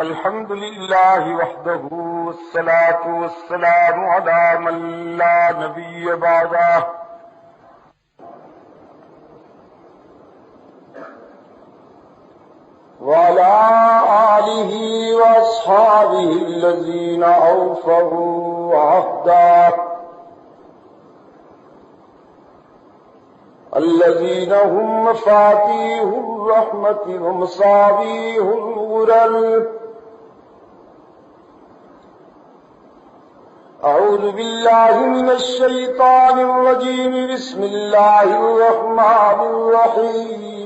الحمد لله وحده والصلاة والسلام على من لا نبي بعده وعلى آله وأصحابه الذين أوفوا عهده الذين هم مفاتيح الرحمة ومصابيح الغرر. أعوذ بالله من الشيطان الرجيم. بسم الله الرحمن الرحيم.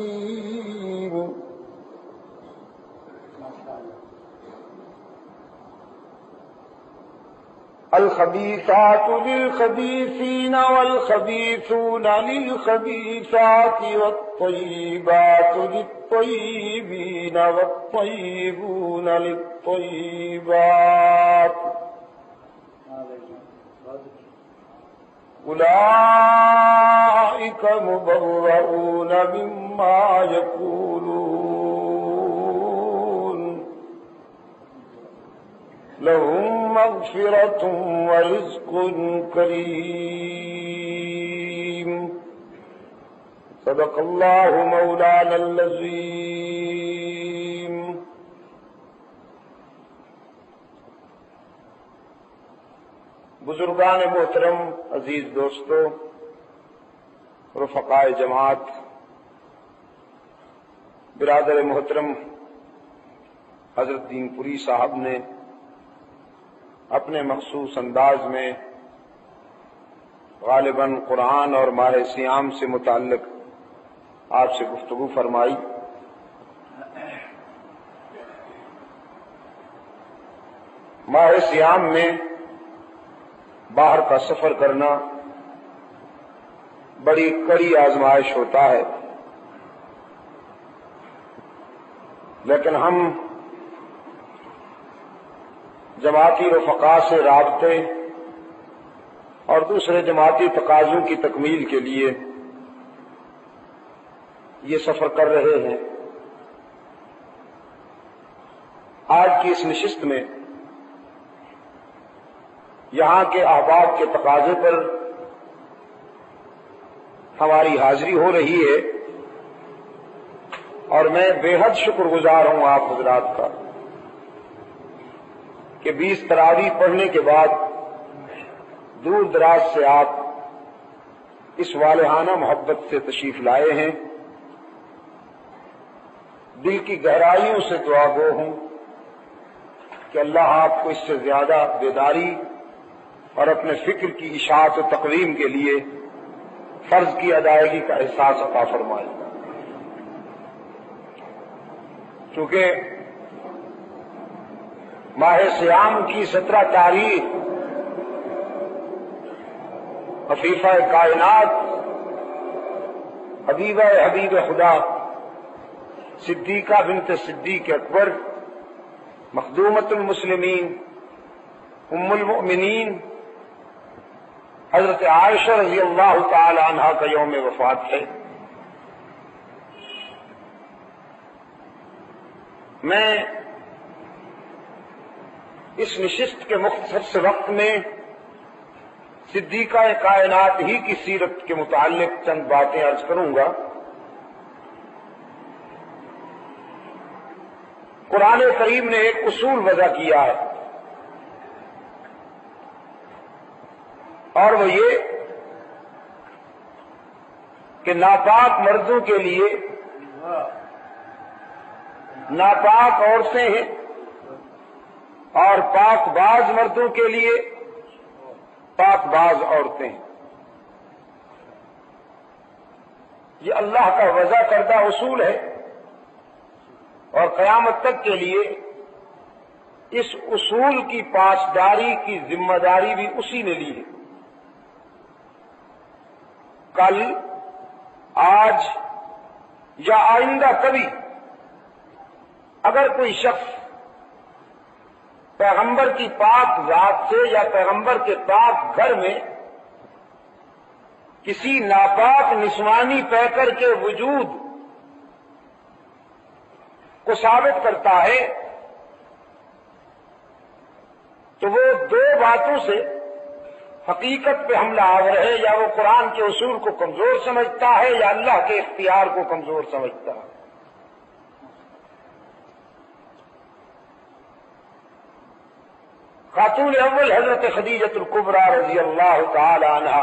الخبيثات للخبيثين والخبيثون للخبيثات والطيبات للطيبين والطيبون للطيبات أولئك مبرؤون مما يقولون لهم مغفرة ورزق كريم. صدق الله مولانا العظيم. بزرگان محترم، عزیز دوستو، رفقائے جماعت، برادر محترم حضرت دین پوری صاحب نے اپنے مخصوص انداز میں غالباً قرآن اور ماہ صیام سے متعلق آپ سے گفتگو فرمائی. ماہ صیام میں باہر کا سفر کرنا بڑی کڑی آزمائش ہوتا ہے، لیکن ہم جماعتی رفقا سے رابطے اور دوسرے جماعتی تقاضوں کی تکمیل کے لیے یہ سفر کر رہے ہیں. آج کی اس نشست میں یہاں کے احباب کے تقاضے پر ہماری حاضری ہو رہی ہے، اور میں بے حد شکر گزار ہوں آپ حضرات کا کہ 20 تراویح پڑھنے کے بعد دور دراز سے آپ اس والہانہ محبت سے تشریف لائے ہیں. دل کی گہرائیوں سے دعا گو ہوں کہ اللہ آپ کو اس سے زیادہ بیداری اور اپنے فکر کی اشاعت و تقویم کے لیے فرض کی ادائیگی کا احساس عطا فرمائے. چونکہ ماہ صیام کی 17 تاریخ عفیفہ کائنات حبیبہ حبیب خدا صدیقہ بنت صدیق اکبر مخدومۃ المسلمین ام المؤمنین حضرت عائشہ رضی اللہ تعالی عنہا کا یوم وفات ہے. میں اس نشست کے مختصر سے وقت میں صدیقہ کائنات ہی کی سیرت کے متعلق چند باتیں عرض کروں گا. قرآن کریم نے ایک اصول وضع کیا ہے، اور وہ یہ کہ ناپاک مردوں کے لیے ناپاک عورتیں ہیں اور پاک باز مردوں کے لیے پاک باز عورتیں ہیں. یہ اللہ کا وضع کردہ اصول ہے، اور قیامت تک کے لیے اس اصول کی پاسداری کی ذمہ داری بھی اسی نے لی ہے. کل، آج یا آئندہ کبھی اگر کوئی شخص پیغمبر کی پاک ذات سے یا پیغمبر کے پاک گھر میں کسی ناپاک نسوانی پیکر کے وجود کو ثابت کرتا ہے تو وہ دو باتوں سے حقیقت پہ حملہ آور ہے، یا وہ قرآن کے اصول کو کمزور سمجھتا ہے یا اللہ کے اختیار کو کمزور سمجھتا ہے۔ خاتون اول حضرت خدیجۃ الکبریٰ رضی اللہ تعالی عنہا،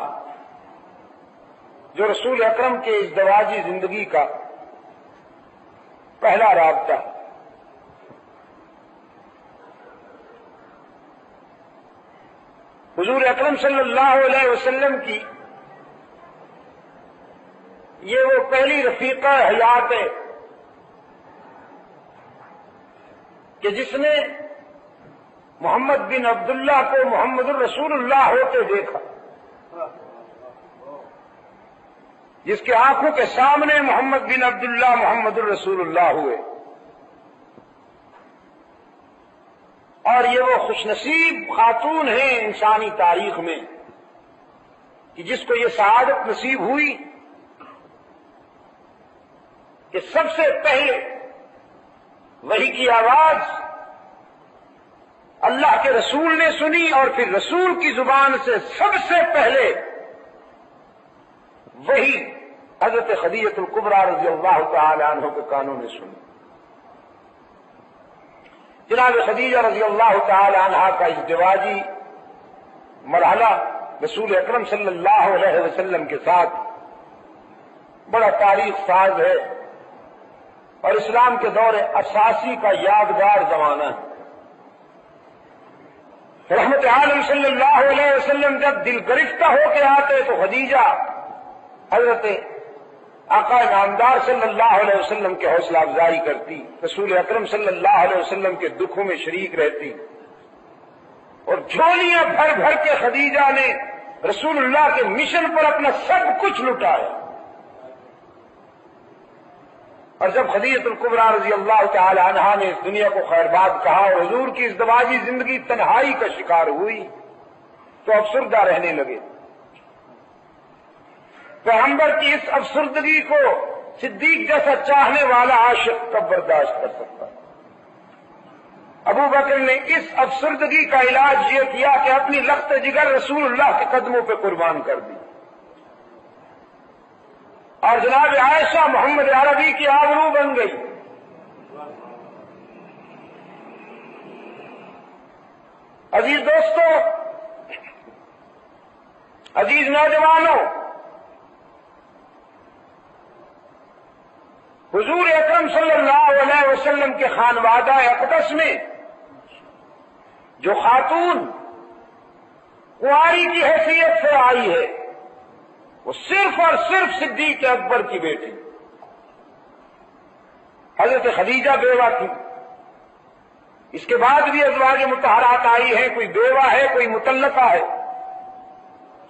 جو رسول اکرم کے ازدواجی زندگی کا پہلا رابطہ، حضور اکرم صلی اللہ علیہ وسلم کی یہ وہ پہلی رفیقہ حیات ہے کہ جس نے محمد بن عبداللہ کو محمد الرسول اللہ ہوتے دیکھا، جس کے آنکھوں کے سامنے محمد بن عبداللہ محمد الرسول اللہ ہوئے، اور یہ وہ خوش نصیب خاتون ہیں انسانی تاریخ میں کہ جس کو یہ سعادت نصیب ہوئی کہ سب سے پہلے وحی کی آواز اللہ کے رسول نے سنی، اور پھر رسول کی زبان سے سب سے پہلے وہی حضرت خدیجۃ الکبریٰ رضی اللہ تعالی عنہ کے کانوں نے سنی۔ جناب خدیجہ رضی اللہ تعالی عنہ کا ازدواجی مرحلہ رسول اکرم صلی اللہ علیہ وسلم کے ساتھ بڑا تاریخ ساز ہے، اور اسلام کے دور اساسی کا یادگار زمانہ ہے۔ رحمت عالم صلی اللہ علیہ وسلم جب دل گرفتہ ہو کے آتے تو خدیجہ حضرت آقا نامدار صلی اللہ علیہ وسلم کے حوصلہ افزائی کرتی، رسول اکرم صلی اللہ علیہ وسلم کے دکھوں میں شریک رہتی، اور جھولیاں بھر بھر کے خدیجہ نے رسول اللہ کے مشن پر اپنا سب کچھ لٹایا۔ اور جب خدیجۃ الکبریٰ رضی اللہ تعالی عنہا نے اس دنیا کو خیر باد کہا اور حضور کی ازدواجی زندگی تنہائی کا شکار ہوئی تو افسردہ رہنے لگے۔ پیغمبر کی اس افسردگی کو صدیق جیسا چاہنے والا عاشق کب برداشت کر سکتا؟ ابو بکر نے اس افسردگی کا علاج یہ کیا کہ اپنی لخت جگر رسول اللہ کے قدموں پہ قربان کر دی، اور جناب عائشہ محمد عربی کی آبرو بن گئی۔ عزیز دوستو، عزیز نوجوانوں، حضور اکرم صلی اللہ علیہ وسلم کے خانوادہ اقدس میں جو خاتون کنواری کی حیثیت سے آئی ہے وہ صرف اور صرف صدیق اکبر کی بیٹی حضرت خدیجہ بیوہ تھی۔ اس کے بعد بھی ازواج مطہرات آئی ہیں، کوئی بیوہ ہے، کوئی مطلقہ ہے۔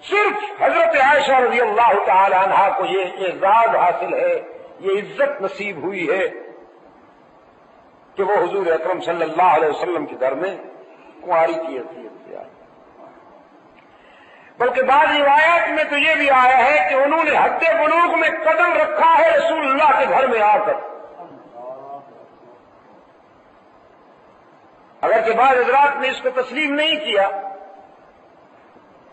صرف حضرت عائشہ رضی اللہ تعالی عنہا کو یہ اعزاز حاصل ہے، یہ عزت نصیب ہوئی ہے کہ وہ حضور اکرم صلی اللہ علیہ وسلم کے گھر میں کنواری کی حیثیت سے آئی۔ بلکہ بعض روایات میں تو یہ بھی آیا ہے کہ انہوں نے حد بلوغ میں قدم رکھا ہے رسول اللہ کے گھر میں آ کر۔ اگرچہ بعض حضرات نے اس کو تسلیم نہیں کیا،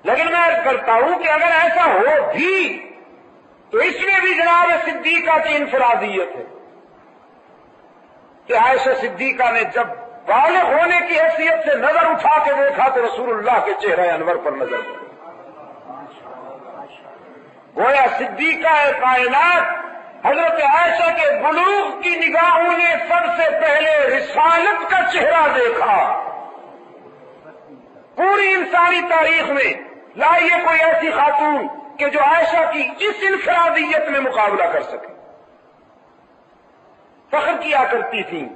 لیکن میں عرض کرتا ہوں کہ اگر ایسا ہو بھی تو اس میں بھی جناب صدیقہ کی انفرادیت ہے کہ عائشہ صدیقہ نے جب بالغ ہونے کی حیثیت سے نظر اٹھا کے دیکھا تو رسول اللہ کے چہرہ انور پر نظر پڑی۔ گویا صدیقہ کائنات حضرت عائشہ کے بلوغ کی نگاہوں نے سب سے پہلے رسالت کا چہرہ دیکھا۔ پوری انسانی تاریخ میں لائیے کوئی ایسی خاتون کہ جو عائشہ کی اس انفرادیت میں مقابلہ کر سکے۔ فخر کیا کرتی تھیں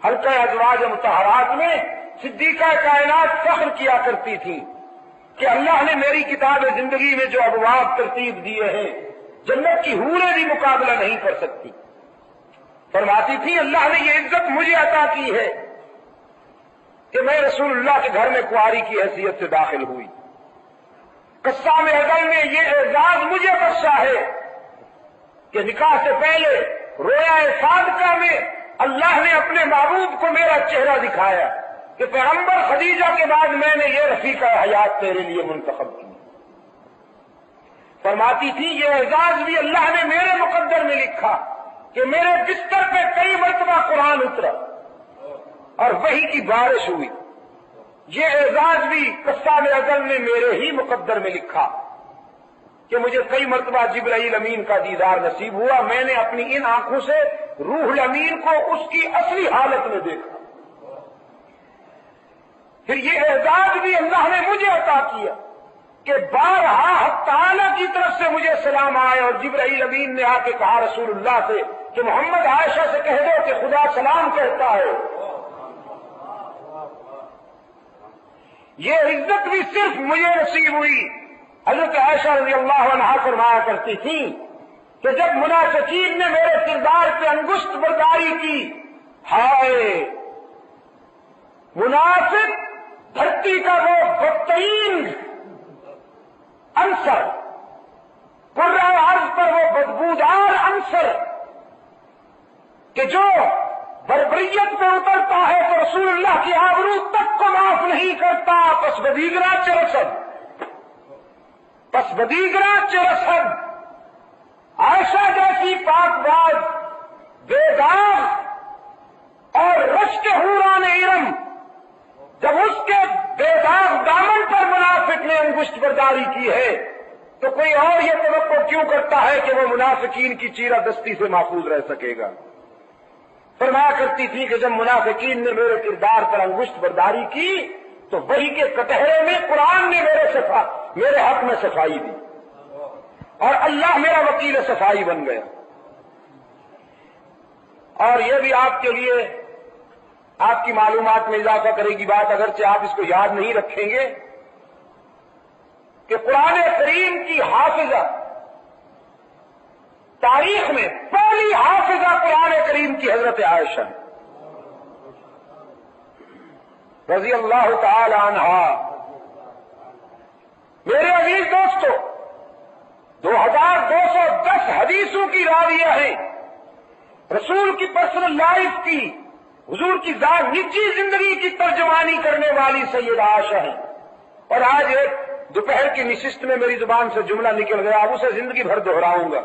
حلقہ ازواج مطہرات میں، صدیقہ کائنات فخر کیا کرتی تھیں کہ اللہ نے میری کتاب زندگی میں جو ابواب ترتیب دیے ہیں جنت کی حوریں بھی مقابلہ نہیں کر سکتی۔ فرماتی تھی اللہ نے یہ عزت مجھے عطا کی ہے کہ میں رسول اللہ کے گھر میں کنواری کی حیثیت سے داخل ہوئی۔ قسام ازل نے یہ اعزاز مجھے بخشا ہے کہ نکاح سے پہلے رویا صادقہ میں اللہ نے اپنے محبوب کو میرا چہرہ دکھایا، کہ پیغمبر خدیجہ کے بعد میں نے یہ رفیقہ حیات تیرے لیے منتخب کی۔ فرماتی تھی یہ اعزاز بھی اللہ نے میرے مقدر میں لکھا کہ میرے بستر پہ کئی مرتبہ قرآن اترا اور وحی کی بارش ہوئی۔ یہ اعزاز بھی قسام ازل نے میرے ہی مقدر میں لکھا کہ مجھے کئی مرتبہ جبرائیل امین کا دیدار نصیب ہوا۔ میں نے اپنی ان آنکھوں سے روح الامین کو اس کی اصلی حالت میں دیکھا۔ پھر یہ اعزاز بھی اللہ نے مجھے عطا کیا کہ بارہا حق تعالیٰ کی طرف سے مجھے سلام آئے اور جبرائیل امین نے آ کے کہا رسول اللہ سے کہ محمد عائشہ سے کہہ دو کہ خدا سلام کہتا ہے۔ یہ عزت بھی صرف مجھے نصیب ہوئی۔ حضرت عائشہ رضی اللہ عنہا فرمایا کرتی تھی کہ جب منافقین نے میرے کردار پہ انگشت برداری کی، ہائے منافق دھرتی کا وہ بدترین عنصر، قرۂ ارض پر وہ بدبودار عنصر کہ جو بربریت پہ اترتا ہے تو رسول اللہ کی آبرو تک کو معاف نہیں کرتا۔ پس بدیگرہ چرسد عائشہ جیسی پاک باز بیدار اور رشک حوران ارم، جب اس کے بیداغ دامن پر منافق نے انگشت برداری کی ہے تو کوئی اور یہ توقع کیوں کرتا ہے کہ وہ منافقین کی چیرہ دستی سے محفوظ رہ سکے گا؟ فرمایا کرتی تھی کہ جب منافقین نے میرے کردار پر انگشت برداری کی تو وحی کے کٹہرے میں قرآن نے میرے حق میں صفائی دی اور اللہ میرا وکیل صفائی بن گیا۔ اور یہ بھی آپ کے لیے آپ کی معلومات میں اضافہ کرے گی بات، اگرچہ آپ اس کو یاد نہیں رکھیں گے، کہ قرآن کریم کی حافظہ، تاریخ میں پہلی حافظہ قرآن کریم کی حضرت عائشہ رضی اللہ تعالی عنہا۔ میرے عزیز دوستو، 2210 حدیثوں کی راویہ ہیں، رسول کی پرسنل لائف کی، حضور کی ذات نجی زندگی کی ترجمانی کرنے والی سیدہ عائشہ ہیں۔ اور آج ایک دوپہر کی نشست میں میری زبان سے جملہ نکل گیا، اب اسے زندگی بھر دہراؤں گا،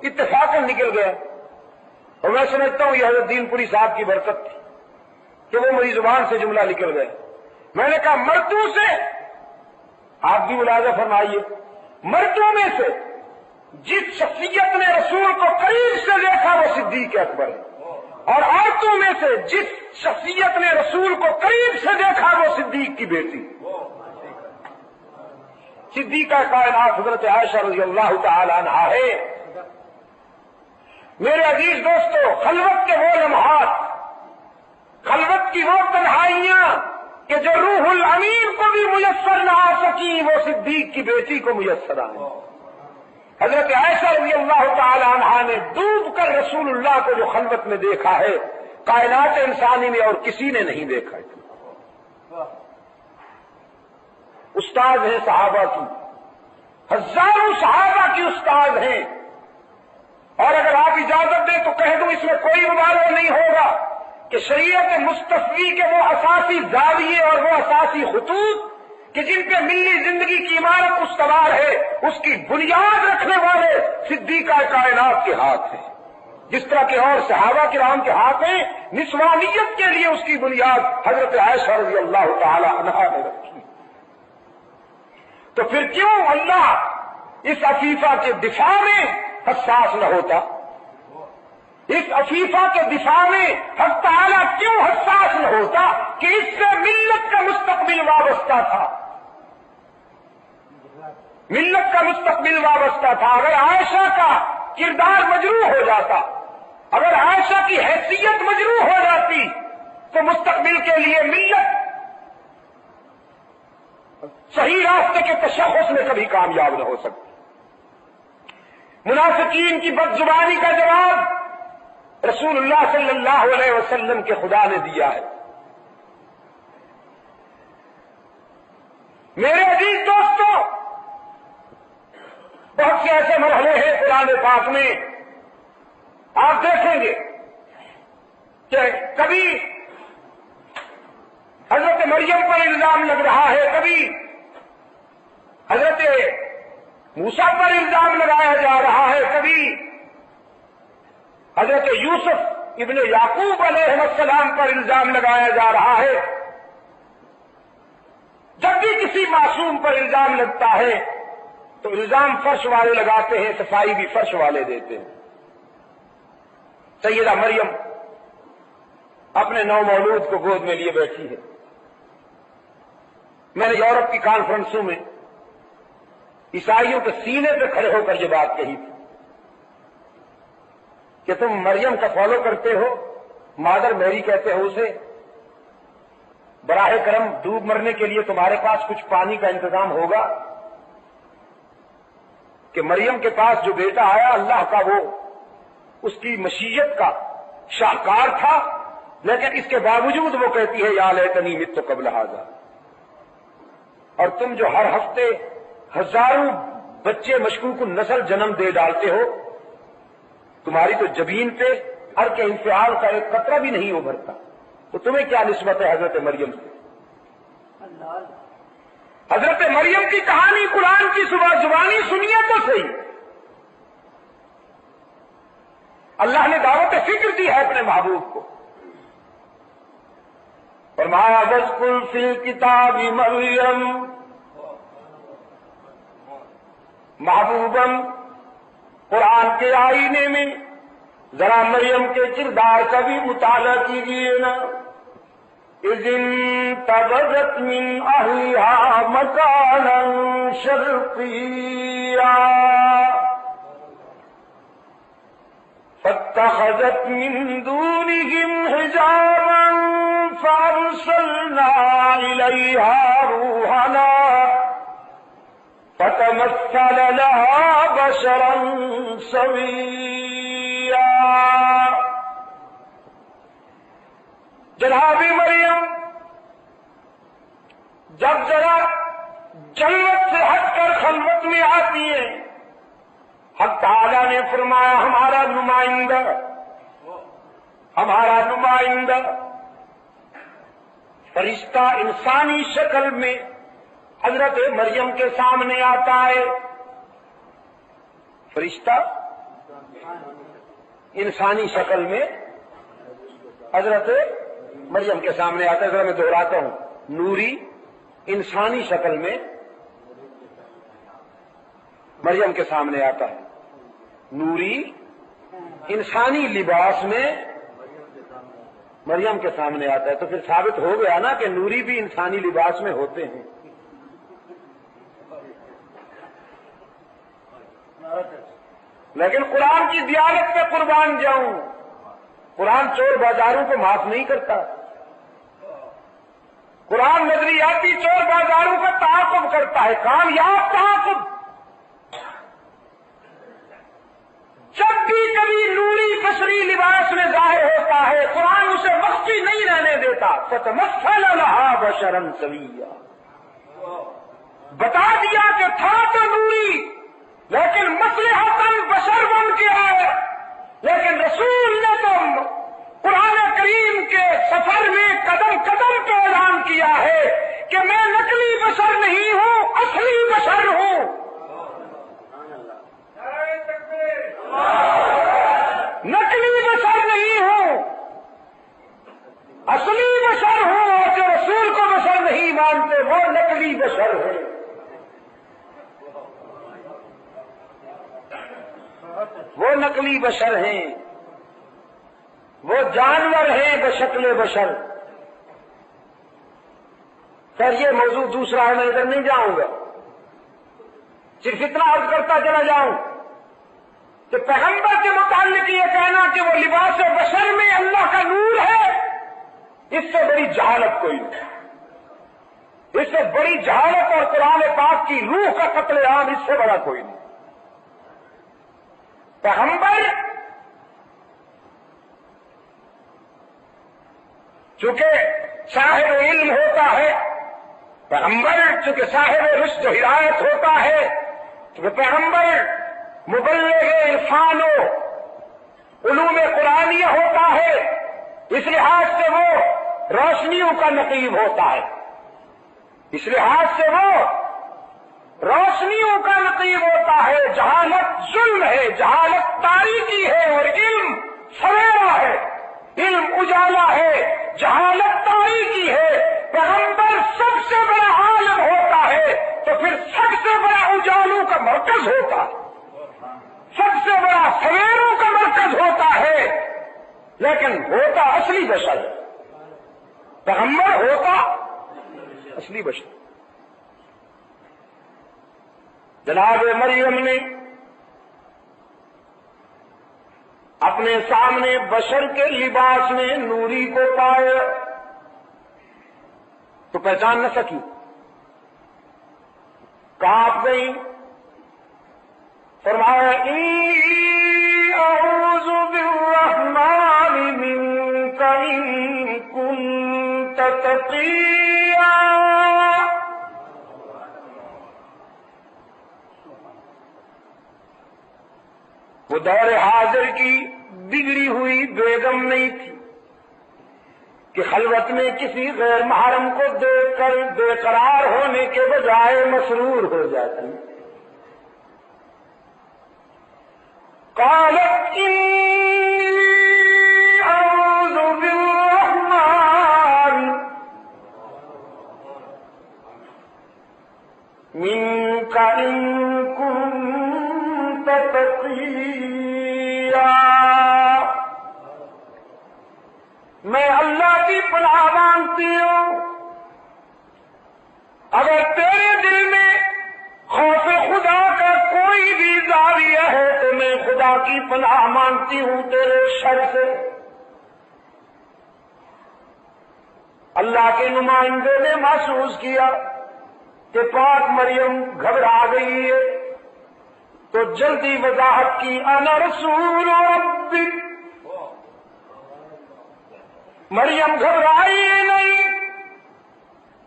اتفاقاً نکل گیا، اور میں سمجھتا ہوں یہ حضرت دین پوری صاحب کی برکت تھی کہ وہ میری زبان سے جملہ نکل گیا۔ میں نے کہا مردوں سے، آپ بھی ملاحظہ فرمائیے، مردوں میں سے جس شخصیت نے رسول کو قریب سے دیکھا وہ صدیق اکبر ہے، اور عورتوں میں سے جس شخصیت نے رسول کو قریب سے دیکھا وہ صدیق کی بیٹی صدیقہ کائنات حضرت عائشہ رضی اللہ تعالی عنہا ہے۔ میرے عزیز دوستو، خلوت کے وہ لمحات، خلوت کی وہ تنہائیاں کہ جو روح الامین کو بھی میسر نہ آ سکی وہ صدیق کی بیٹی کو میسر آئیں۔ حضرت عائشہ رضی اللہ تعالی عنہا نے ڈوب کر رسول اللہ کو جو خلوت میں دیکھا ہے کائنات انسانی میں اور کسی نے نہیں دیکھا ہے۔ استاد ہیں صحابہ کی، ہزاروں صحابہ کی استاد ہیں، اور اگر آپ اجازت دیں تو کہہ دوں اس میں کوئی مبالغہ نہیں ہوگا کہ شریعت مصطفی کے وہ اساسی زاویے اور وہ اساسی خطوط کہ جن پہ ملی زندگی کی عمارت استوار ہے، اس کی بنیاد رکھنے والے صدیقہ کائنات کے ہاتھ ہیں، جس طرح کے اور صحابہ کرام کے ہاتھ ہیں۔ نسوانیت کے لیے اس کی بنیاد حضرت عائشہ رضی اللہ تعالی عنہا نے رکھی۔ تو پھر کیوں اللہ اس عفیفہ کے دفاع میں حساس نہ ہوتا؟ اس عفیفہ کے دفاع میں حق تعالیٰ کیوں حساس نہ ہوتا کہ اس سے ملت کا مستقبل وابستہ تھا، ملت کا مستقبل وابستہ تھا۔ اگر عائشہ کا کردار مجروح ہو جاتا، اگر عائشہ کی حیثیت مجروح ہو جاتی تو مستقبل کے لیے ملت صحیح راستے کے تشخص میں کبھی کامیاب نہ ہو سکتی۔ منافقین کی بدزبانی کا جواب رسول اللہ صلی اللہ علیہ وسلم کے خدا نے دیا ہے۔ میرے عزیز دوستو، بہت سے ایسے مرحلے ہیں قرآن پاک میں، آپ دیکھیں گے کہ کبھی حضرت مریم پر الزام لگ رہا ہے، کبھی حضرت موسیٰ پر الزام لگایا جا رہا ہے، کبھی حضرت یوسف ابن یعقوب علیہ السلام پر الزام لگایا جا رہا ہے۔ جب بھی کسی معصوم پر الزام لگتا ہے تو الزام فرش والے لگاتے ہیں، صفائی بھی فرش والے دیتے ہیں۔ سیدہ مریم اپنے نو مولود کو گود میں لیے بیٹھی ہے۔ میں نے یورپ کی کانفرنسوں میں عیسائیوں کے سینے پہ کھڑے ہو کر یہ بات کہی تھی کہ تم مریم کا فالو کرتے ہو، مادر میری کہتے ہو اسے، براہ کرم ڈوب مرنے کے لیے تمہارے پاس کچھ پانی کا انتظام ہوگا؟ کہ مریم کے پاس جو بیٹا آیا اللہ کا وہ اس کی مشیت کا شاہکار تھا، لیکن اس کے باوجود وہ کہتی ہے یا لیتنی مت قبل ھذا۔ اور تم جو ہر ہفتے ہزاروں بچے مشکوک النسل جنم دے ڈالتے ہو، تمہاری تو جبین پہ عرق انفعال کا ایک قطرہ بھی نہیں ابھرتا، تو تمہیں کیا نسبت ہے حضرت مریم سے؟ حضرت مریم کی کہانی قرآن کی زبانی سنیے تو صحیح۔ اللہ نے دعوت فکر دی ہے اپنے محبوب کو، فرمایا وَاذْكُرْ فِي الْكِتَابِ مریم، محبوباً قرآن کے آئینے میں ذرا مریم کے کردار کا بھی مطالعہ کیجیے نا۔ اذ انتبذت من اہلها مکانا شرقیا فاتخذت من دونهم حجابا فارسلنا الیہا روحنا فتمثل لها بشرا سویا۔ جناب مریم جب ذرا جنت سے ہٹ کر خلوت میں آتی ہے، حق تعالیٰ نے فرمایا ہمارا نمائندہ فرشتہ انسانی شکل میں حضرت مریم کے سامنے آتا ہے۔ فرشتہ انسانی شکل میں حضرت مریم کے سامنے آتا ہے۔ ذرا میں دہراتا ہوں، نوری انسانی شکل میں مریم کے سامنے آتا ہے، نوری انسانی لباس میں مریم کے سامنے آتا ہے، تو پھر ثابت ہو گیا نا کہ نوری بھی انسانی لباس میں ہوتے ہیں۔ لیکن قرآن کی دیانت پہ قربان جاؤں، قرآن چور بازاروں کو معاف نہیں کرتا، قرآن نظریاتی چور بازاروں کا تعاقب کرتا ہے، کامیاب تعاقب۔ جب بھی کبھی نوری بشری لباس میں ظاہر ہوتا ہے، قرآن اسے مخفی نہیں رہنے دیتا، فتمثل لها بشرا سویا، بتا دیا کہ تھا تو نوری لیکن مصلحتاً بشر بن کے آئے۔ لیکن رسول نے تو قرآن کریم کے سفر میں قدم قدم پہ اعلان کیا ہے کہ میں نقلی بشر نہیں ہوں، اصلی بشر ہوں۔ نقلی بشر نہیں ہوں، اصلی بشر ہوں، اور جو رسول کو بشر نہیں مانتے وہ نقلی بشر ہیں۔ وہ نقلی بشر ہیں، وہ جانور ہیں بشکل بشر۔ خیر یہ موضوع دوسرا ہے، میں ادھر نہیں جاؤں گا، صرف اتنا عرض کرتا چلا جاؤں کہ پیغمبر کے متعلق یہ کہنا کہ وہ لباس بشر میں اللہ کا نور ہے، اس سے بڑی جہالت کوئی نہیں، اس سے بڑی جہالت اور قرآن پاک کی روح کا قتل عام اس سے بڑا کوئی نہیں۔ پیغمبر چونکہ صاحب علم ہوتا ہے، پیغمبر چونکہ صاحب رشد و ہدایت ہوتا ہے، چونکہ پیغمبر مبلغ عرفان و علوم قرآنیہ ہوتا ہے، اس لحاظ سے وہ روشنیوں کا نقیب ہوتا ہے، اس لحاظ سے وہ روشنیوں کا نقیب ہوتا ہے۔ جہالت ظلم ہے، جہالت تاریکی ہے، اور علم سویرا ہے، علم اجالا ہے، جہالت تاریکی ہے۔ پیغمبر سب سے بڑا عالم ہوتا ہے تو پھر سب سے بڑا اجالوں کا مرکز ہوتا ہے، سب سے بڑا سویروں کا مرکز ہوتا ہے، لیکن ہوتا اصلی بشر ہے۔ پیغمبر ہوتا اصلی بشر۔ جناب مریم نے اپنے سامنے بشر کے لباس میں نوری کو پایا تو پہچان نہ سکی، کانپ گئی۔ فرمایا انی اعوذ بالرحمن منک ان کنت تقیا۔ وہ دور حاضر کی بگڑی ہوئی بیگم نہیں تھی کہ خلوت میں کسی غیر محرم کو دیکھ کر بے قرار ہونے کے بجائے مسرور ہو جاتی۔ قالت انی اعوذ بالرحمن منک ان کنت تقیا۔ میں اللہ کی پناہ مانگتی ہوں، اگر تیرے دل میں خوف خدا کا کوئی بھی زاویہ ہے تو میں خدا کی پناہ مانگتی ہوں تیرے شر سے۔ اللہ کے نمائندے نے محسوس کیا کہ پاک مریم گھبرا گئی ہے تو جلدی وضاحت کی، انا رسول ربک۔ مریم گھبرائی نہیں،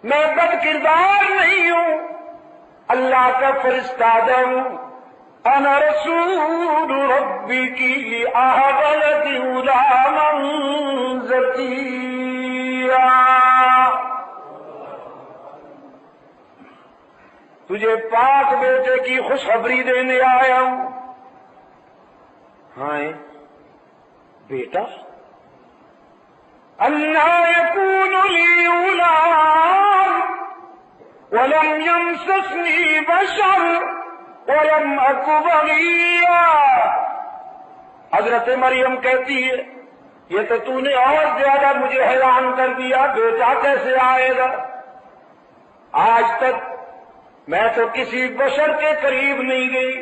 میں بد کردار نہیں ہوں، اللہ کا فرشتہ ہوں۔ انا رسول ربک لأہب لک غلاما زکیا۔ تجھے پاک بیٹے کی خوشخبری دینے آیا ہوں۔ ہاں بیٹا، اَنَّىٰ يَكُونُ لِي غُلَامٌ وَلَمْ يَمْسَسْنِي بَشَرٌ وَلَمْ أَكُ بَغِيًّا۔ حضرت مریم کہتی ہے یہ تو تو نے اور زیادہ مجھے حیران کر دیا، بیٹا کیسے آئے گا؟ آج تک میں تو کسی بشر کے قریب نہیں گئی،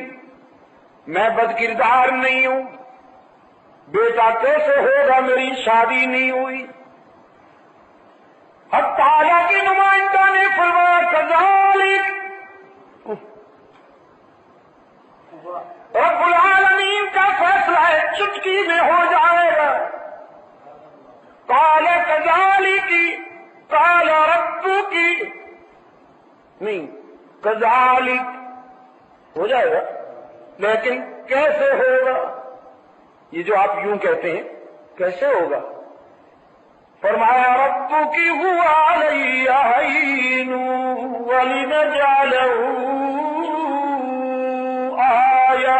میں بد کردار نہیں ہوں، بیٹا کیسے ہوگا؟ میری شادی نہیں ہوئی۔ اب تعالیٰ کے نمائندہ نے فرمایا کذالک، رب العالمین کا فیصلہ ہے، چٹکی میں ہو جائے گا۔ قال کذالک قال ربک، نہیں کذالک ہو جائے گا، لیکن کیسے ہوگا؟ یہ جو آپ یوں کہتے ہیں کیسے ہوگا؟ فرمایا ربک هو علی هین ولنجعلہ آیہ۔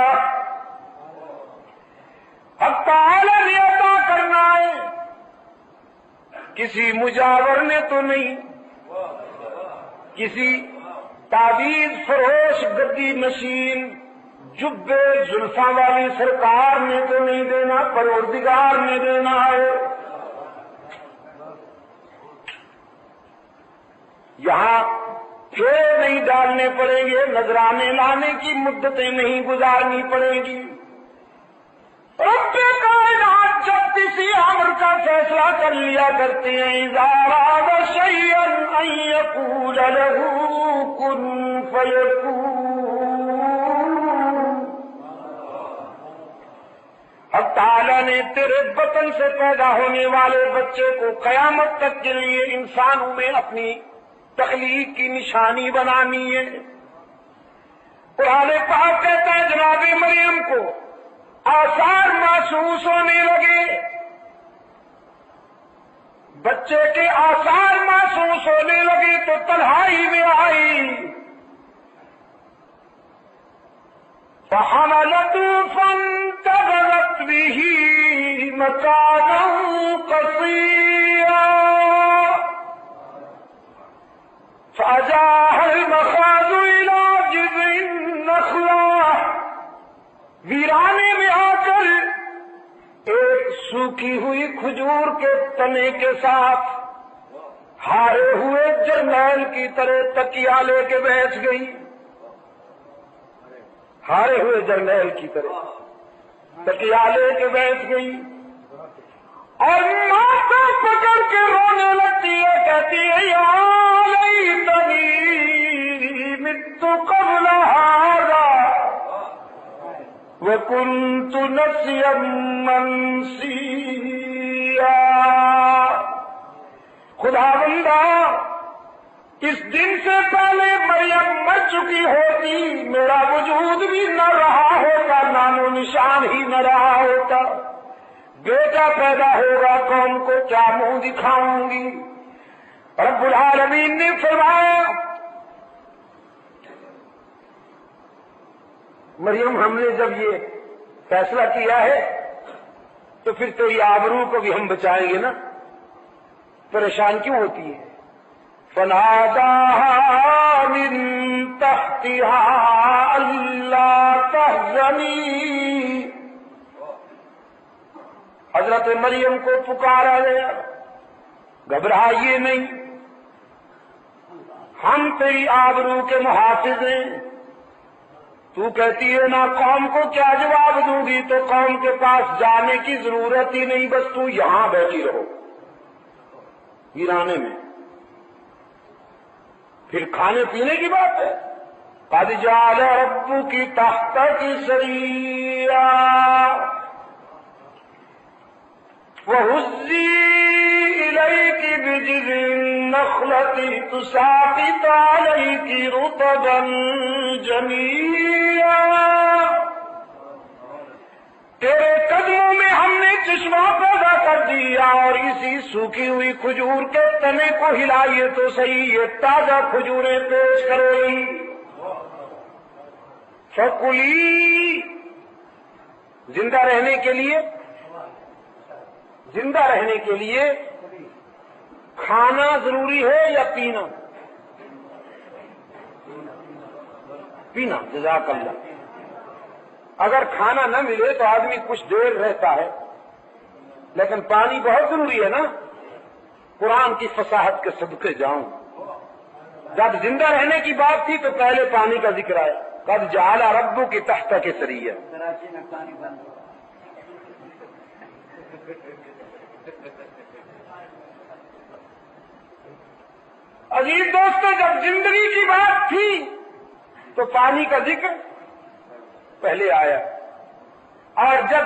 اب تعالی نے عطا کرنا ہے، کسی مجاور نے تو نہیں، کسی تعویذ فروش گدی نشین جبے زلفاں والی سرکار نے تو نہیں دینا، پروردگار نے دینا ہے۔ یہاں پھیر نہیں ڈالنے پڑیں گے، نذرانے لانے کی مدتیں نہیں گزارنی پڑیں گی۔ رب کائنات جب کسی امر کا فیصلہ کر لیا کرتے ہیں، اذا اراد شیئا ان یقول له کن فیکون۔ اب تعالیٰ نے تیرے بطن سے پیدا ہونے والے بچے کو قیامت تک کے لیے انسانوں میں اپنی تخلیق کی نشانی بنانی ہے۔ قرآن پاک کہتا ہے جناب مریم کو آثار محسوس ہونے لگے، بچے کے آثار محسوس ہونے لگے تو تنہائی میں آئی، فحملته فانتبذت به مكانا قصيا فأجاها المخاض إلى جذع النخلة، ویرانے میں آ کر ایک سوکھی ہوئی کھجور کے تنے کے ساتھ ہارے ہوئے جرنیل کی طرح تکیا لے کے بیٹھ گئی، ہارے ہوئے جرنیل کی طرح تکیا لے کے بیٹھ گئی اور ماتھا پکڑ کے رونے لگتی ہے، کہتی ہے یا لیتنی مت قبل ھذا وکنت نسیا منسیا۔ خداوندہ، اس دن سے پہلے مریم مر چکی ہوتی، میرا وجود بھی نہ رہا ہوتا، نام و نشان ہی نہ رہا ہوتا، بیٹا پیدا ہوگا قوم کو کیا منہ دکھاؤں گی۔ رب العالمین نے فرمایا مریم ہم نے جب یہ فیصلہ کیا ہے تو پھر تیری آبرو کو بھی ہم بچائیں گے نا، پریشان کیوں ہوتی ہے؟ فناداها من تحتها ألا تحزني، حضرت مریم کو پکارا گیا، گھبرائیے نہیں، ہم تیری آبرو کے محافظ ہیں۔ تو کہتی ہے نا قوم کو کیا جواب دوں گی، تو قوم کے پاس جانے کی ضرورت ہی نہیں، بس تو یہاں بیٹھی رہو ویرانے میں۔ پھر کھانے پینے کی بات ہے، قد جعل ربک تحتک سریا وہزی الیک بجذع النخلۃ تساقط علیک رطبا جنیا، تیرے قدموں میں ہم نے چشمہ پیدا کر دیا اور اسی سوکھی ہوئی کھجور کے تنے کو ہلائیے تو صحیح، یہ تازہ کھجوریں پیش کرو گی۔ فکلی، زندہ رہنے کے لیے کھانا ضروری ہے یا پینا؟ پینا، جزاک اللہ۔ اگر کھانا نہ ملے تو آدمی کچھ دیر رہتا ہے، لیکن پانی بہت ضروری ہے نا۔ قرآن کی فصاحت کے صدقے جاؤں، جب زندہ رہنے کی بات تھی تو پہلے پانی کا ذکر آیا، قد جعل ربک تحتک سریا۔ عزیز دوستو، جب زندگی کی بات تھی تو پانی کا ذکر پہلے آیا، اور جب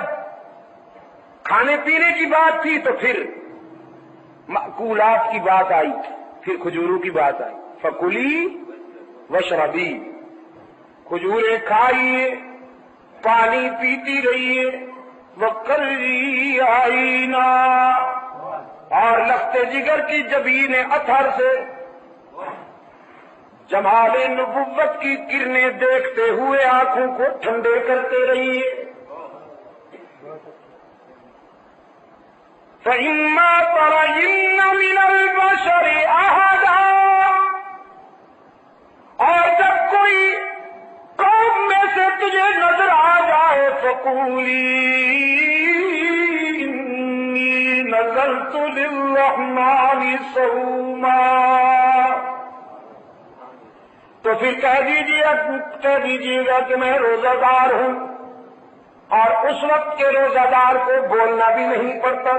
کھانے پینے کی بات تھی تو پھر مأکولات کی بات آئی، پھر کھجوروں کی بات آئی۔ فکلی واشربی، کھجوریں کھائیے، پانی پیتی رہیے، وقرری عینا، اور لختے جگر کی جبین اطہر سے جمال نبوت کی کرنیں دیکھتے ہوئے آنکھوں کو ٹھنڈے کرتے رہیے۔ فَإِمَّا تَرَيِنَّ مِنَ الْبَشَرِ أَحَدًا، اور جب کوئی قوم میں سے تجھے نظر آ جائے فَقُولِي إِنِّي نَذَرْتُ لِلرَّحْمَنِ صَوْمًا، تو پھر کہہ دیجیے گا کہ میں روزہ دار ہوں، اور اس وقت کے روزہ دار کو بولنا بھی نہیں پڑتا،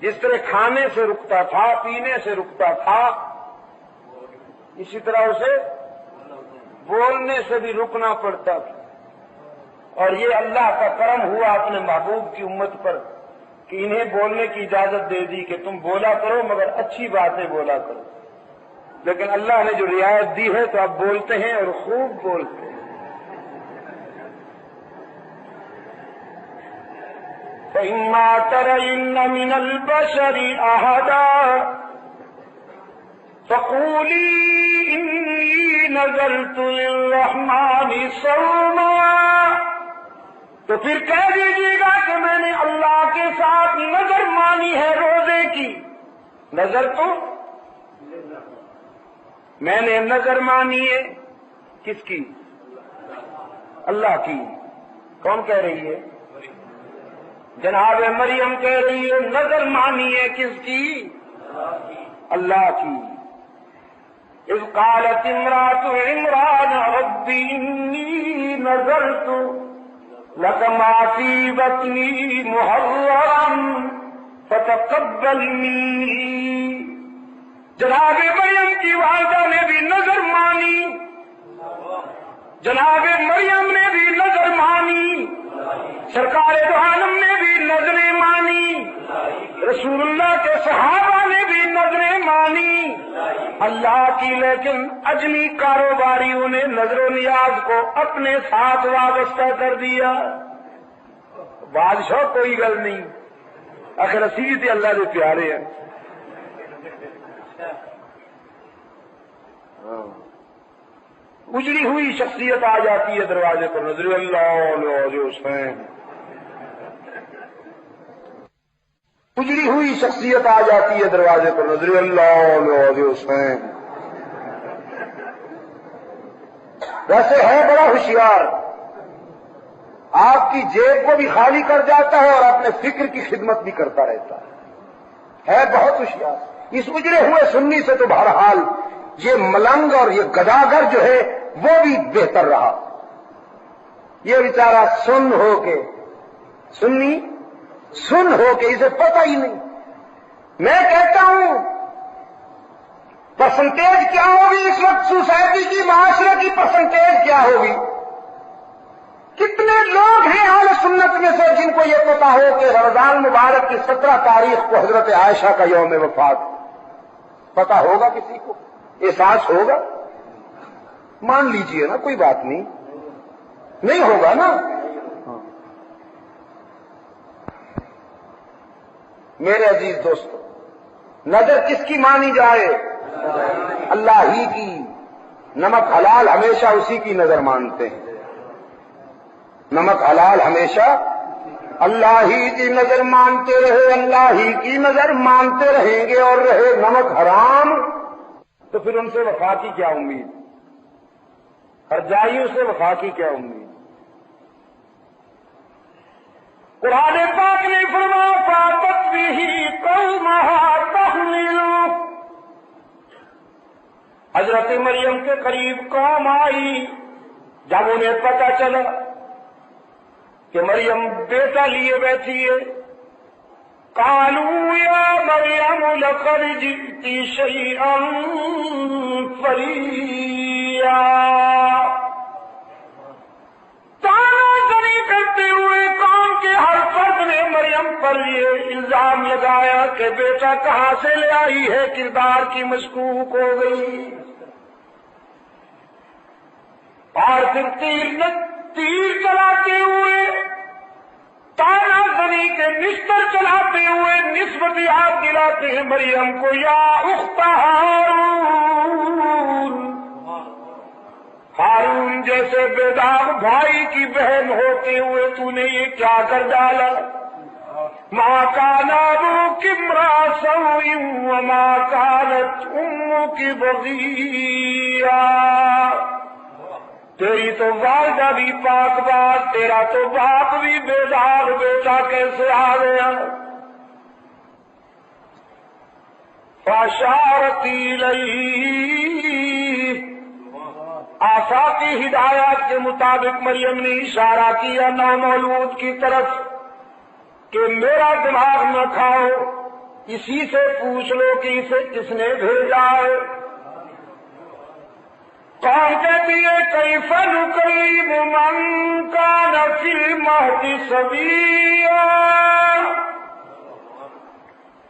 جس طرح کھانے سے رکتا تھا، پینے سے رکتا تھا، اسی طرح اسے بولنے سے بھی رکنا پڑتا تھا۔ اور یہ اللہ کا کرم ہوا اپنے محبوب کی امت پر کہ انہیں بولنے کی اجازت دے دی کہ تم بولا کرو مگر اچھی باتیں بولا کرو، لیکن اللہ نے جو رعایت دی ہے تو اب بولتے ہیں اور خوب بولتے ہیں۔ فإما ترين من البشر أحدا فقولي إني نذرت للرحمن صوما، تو پھر کہہ دیجیے گا کہ میں نے اللہ کے ساتھ نظر مانی ہے روزے کی۔ نظر تو میں نے نظر مانی ہے کس کی؟ اللہ کی۔ کون کہہ رہی ہے؟ جناب مریم کہہ رہی ہے نظر مانی ہے کس کی؟ اللہ کی۔ اذ قالت امرأة عمران رب انی نذرت لك ما في بطني محررا فتقبل مني۔ جناب مریم کی والدہ نے بھی نظر مانی، جناب مریم نے بھی نظر مانی، سرکار دو عالم نے بھی نظریں مانی، رسول اللہ کے صحابہ نے بھی نظریں مانی اللہ کی، لیکن اجمی کاروباریوں نے نظر و نیاز کو اپنے ساتھ وابستہ کر دیا۔ بادشاہ کوئی گل نہیں، آخر اسی تے اللہ کے پیارے ہیں۔ اجڑی ہوئی شخصیت آ جاتی ہے دروازے پر، نظر اللہ حسین، اجڑی ہوئی شخصیت آ جاتی ہے دروازے پر، نظر اللہ حسین۔ ویسے ہے بڑا ہوشیار، آپ کی جیب کو بھی خالی کر جاتا ہے اور اپنے فکر کی خدمت بھی کرتا رہتا ہے بہت ہوشیار۔ اس اجڑے ہوئے سنی سے تو بہرحال یہ ملنگ اور یہ گداگر جو ہے وہ بھی بہتر رہا۔ یہ بیچارہ سن ہو کے، سنی سن ہو کے اسے پتہ ہی نہیں۔ میں کہتا ہوں پرسنٹیج کیا ہوگی اس وقت سوسائٹی کی، معاشرے کی پرسنٹیج کیا ہوگی؟ کتنے لوگ ہیں اہل سنت میں سے جن کو یہ پتا ہو کہ رمضان مبارک کی 17 تاریخ کو حضرت عائشہ کا یوم وفات؟ پتا ہوگا کسی کو؟ احساس ہوگا؟ مان لیجئے نا، کوئی بات نہیں ہوگا نا۔ میرے عزیز دوستو، نظر کس کی مانی جائے؟ اللہ ہی کی۔ نمک حلال ہمیشہ اسی کی نظر مانتے ہیں، نمک حلال ہمیشہ اللہ ہی کی نظر مانتے رہے، اللہ ہی کی نظر مانتے رہیں گے، اور رہے نمک حرام تو پھر ان سے وفا کی کیا امید؟ ہرجائیوں سے وفا کی کیا امید؟ قرآن پاک نے فرمایا فَأَتَتْ بِهِ قَوْمَهَا تَحْمِلُهُ، حضرت مریم کے قریب قوم آئی جب انہیں پتہ چلا کہ مریم بیٹا لیے بیٹھی ہے۔ قالوا یا مریم لقد جئت شیئا فریا، کرتے ہوئے قوم کے ہر فرد نے مریم پر یہ الزام لگایا کہ بیٹا کہاں سے لے آئی ہے، کردار کی مشکوک ہو گئی، اور پھر تیر چلاتے ہوئے، تانا زنی کے نشتر چلاتے ہوئے نسبت یاد دلاتے ہیں مریم کو، یا اخت ہارون جیسے بے داغ بھائی کی بہن ہوتے ہوئے تو نے یہ کیا کر ڈالا؟ ما کان ابوک امرأ سوء وما کانت امک بغیا، تیری تو والدہ بھی پاک باز، تیرا تو باپ بھی بے داغ، بیٹا کیسے آ گیا؟ فاشارت الیہ، آفاقی ہدایات کے مطابق مریم نے اشارہ کیا نامولود کی طرف کہ میرا دماغ نہ کھاؤ، اسی سے پوچھ لو کہ اسے کس نے بھیجا ہے۔ قوم کہتی ہے کیف نکلم من کان فی المہد صبیا،